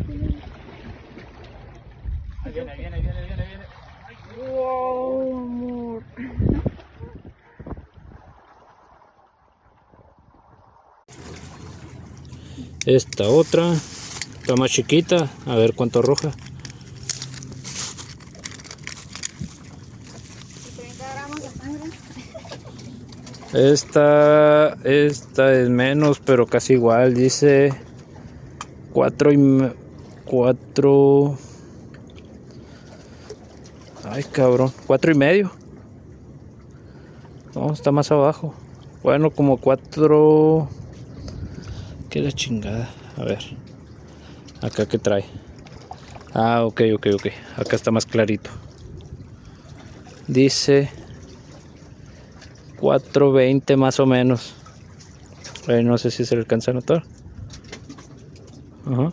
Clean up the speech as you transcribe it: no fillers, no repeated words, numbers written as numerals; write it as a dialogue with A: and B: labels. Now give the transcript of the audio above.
A: Ahí viene, ahí viene, ahí viene, ahí viene, ahí viene.
B: Wow, amor.
A: Esta otra está más chiquita, a ver cuánto arroja.
B: 30 gramos de sangre.
A: Esta es menos, pero casi igual, dice 4. Ay, cabrón, 4.5. No, está más abajo. Bueno, como 4. ¿Qué la chingada? A ver. Acá que trae. Ah, ok. Acá está más clarito. Dice 4.20 más o menos. No sé si se le alcanza a notar. Ajá.